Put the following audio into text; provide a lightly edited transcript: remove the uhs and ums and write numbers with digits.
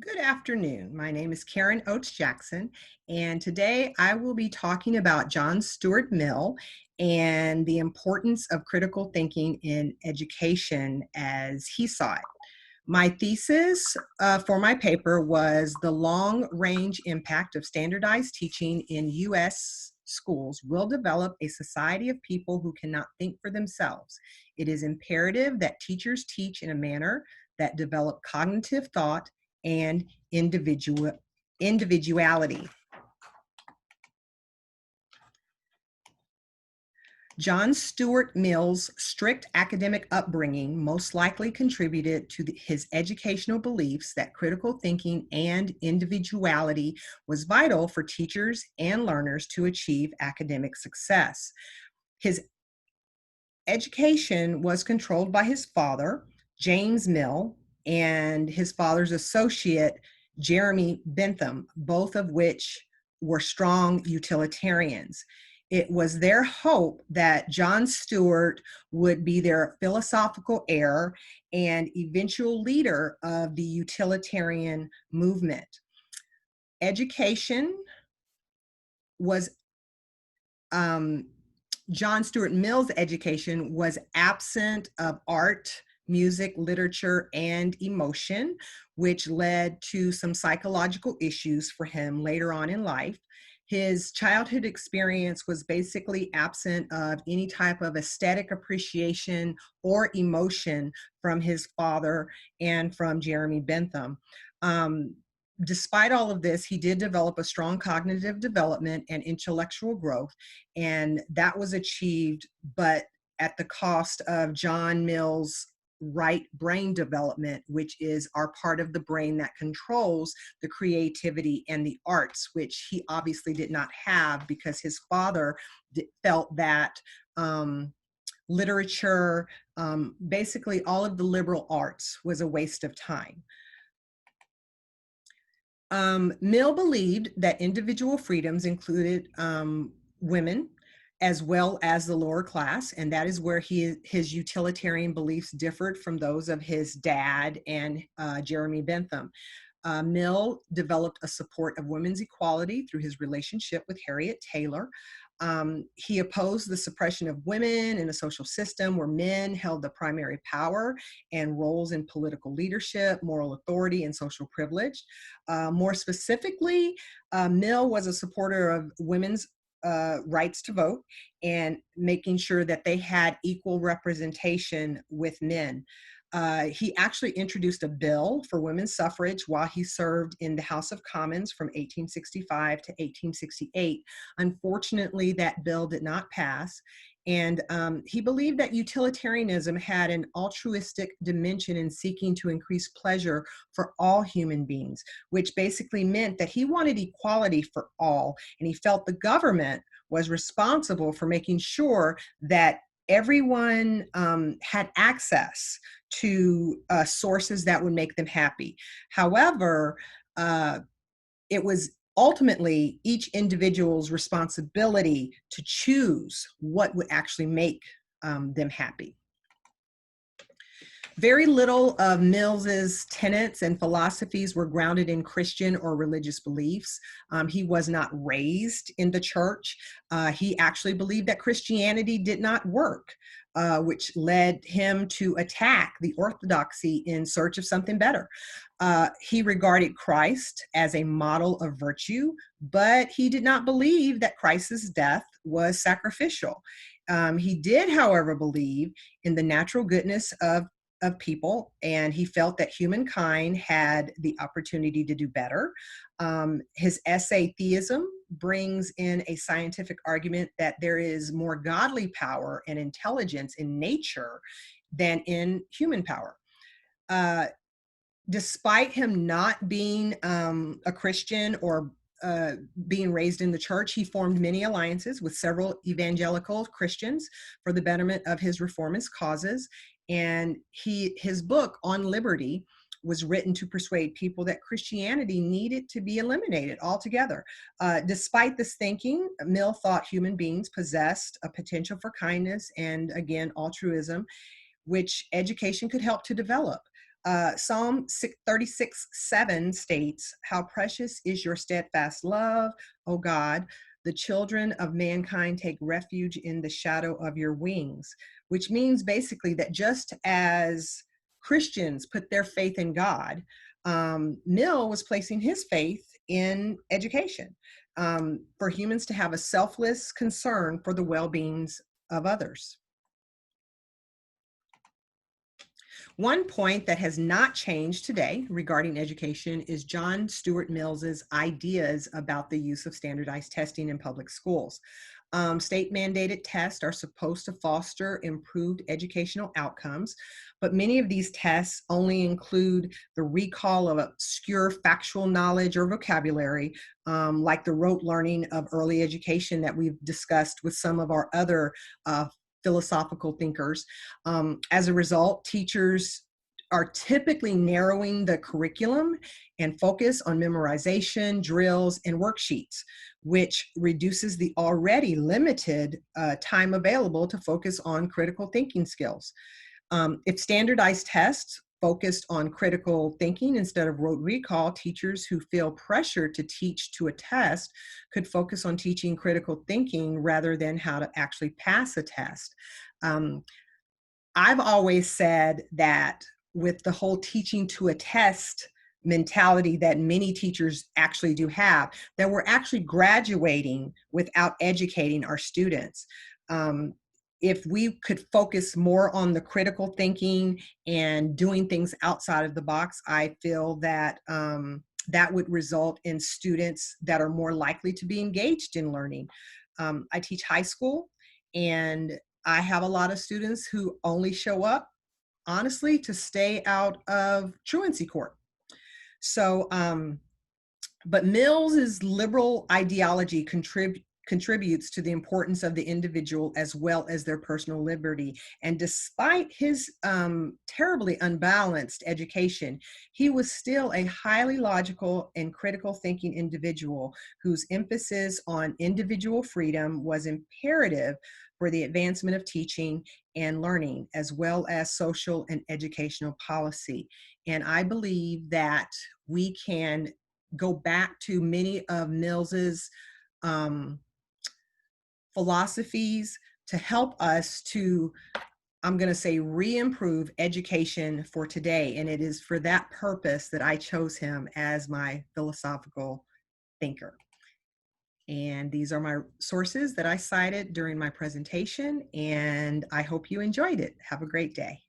Good afternoon. My name is Karen Oates Jackson, and today I will be talking about John Stuart Mill and the importance of critical thinking in education as he saw it. My thesis for my paper was the long-range impact of standardized teaching in U.S. schools will develop a society of people who cannot think for themselves. It is imperative that teachers teach in a manner that develop cognitive thought and individuality. John Stuart Mill's strict academic upbringing most likely contributed to his educational beliefs that critical thinking and individuality was vital for teachers and learners to achieve academic success. His education was controlled by his father, James Mill, and his father's associate, Jeremy Bentham, both of which were strong utilitarians. It was their hope that John Stuart would be their philosophical heir and eventual leader of the utilitarian movement. Education was John Stuart Mill's education was absent of art, music, literature, and emotion, which led to some psychological issues for him later on in life. His childhood experience was basically absent of any type of aesthetic appreciation or emotion from his father and from Jeremy Bentham. Despite all of this, he did develop a strong cognitive development and intellectual growth, and that was achieved, but at the cost of John Mill's right brain development, which is our part of the brain that controls the creativity and the arts, which he obviously did not have because his father felt that literature, basically all of the liberal arts, was a waste of time. Mill believed that individual freedoms included women as well as the lower class, and that is where his utilitarian beliefs differed from those of his dad and Jeremy Bentham. Mill developed a support of women's equality through his relationship with Harriet Taylor. He opposed the suppression of women in a social system where men held the primary power and roles in political leadership, moral authority, and social privilege. More specifically, Mill was a supporter of women's rights to vote and making sure that they had equal representation with men. He actually introduced a bill for women's suffrage while he served in the House of Commons from 1865 to 1868. Unfortunately, that bill did not pass. And he believed that utilitarianism had an altruistic dimension in seeking to increase pleasure for all human beings, which basically meant that he wanted equality for all. And he felt the government was responsible for making sure that everyone had access to sources that would make them happy. However, it was ultimately each individual's responsibility to choose what would actually make them happy. Very little of Mills's tenets and philosophies were grounded in Christian or religious beliefs. He was not raised in the church. He actually believed that Christianity did not work, which led him to attack the orthodoxy in search of something better. He regarded Christ as a model of virtue, but he did not believe that Christ's death was sacrificial. He did, however, believe in the natural goodness of people, and he felt that humankind had the opportunity to do better. His essay, Theism, brings in a scientific argument that there is more godly power and intelligence in nature than in human power. Despite him not being a Christian or being raised in the church, he formed many alliances with several evangelical Christians for the betterment of his reformist causes. And his book On Liberty was written to persuade people that Christianity needed to be eliminated altogether. Despite this thinking, Mill thought human beings possessed a potential for kindness and, again, altruism, which education could help to develop. Psalm 36:7 states, "How precious is your steadfast love, O God. The children of mankind take refuge in the shadow of your wings," which means basically that just as Christians put their faith in God, Mill was placing his faith in education, for humans to have a selfless concern for the well-beings of others. One point that has not changed today regarding education is John Stuart Mills's ideas about the use of standardized testing in public schools. State mandated tests are supposed to foster improved educational outcomes, but many of these tests only include the recall of obscure factual knowledge or vocabulary, like the rote learning of early education that we've discussed with some of our other philosophical thinkers. As a result, teachers are typically narrowing the curriculum and focus on memorization, drills, and worksheets, which reduces the already limited time available to focus on critical thinking skills. If standardized tests focused on critical thinking instead of rote recall, teachers who feel pressure to teach to a test could focus on teaching critical thinking rather than how to actually pass a test. I've always said that with the whole teaching to a test mentality that many teachers actually do have, that we're actually graduating without educating our students. If we could focus more on the critical thinking and doing things outside of the box, I feel that that would result in students that are more likely to be engaged in learning. I teach high school, and I have a lot of students who only show up, honestly, to stay out of truancy court. So, but Mills's liberal ideology contributes to the importance of the individual as well as their personal liberty. And despite his terribly unbalanced education, he was still a highly logical and critical thinking individual whose emphasis on individual freedom was imperative for the advancement of teaching and learning, as well as social and educational policy. And I believe that we can go back to many of Mills's philosophies to help us to, I'm going to say, re-improve education for today. And it is for that purpose that I chose him as my philosophical thinker. And these are my sources that I cited during my presentation, and I hope you enjoyed it. Have a great day.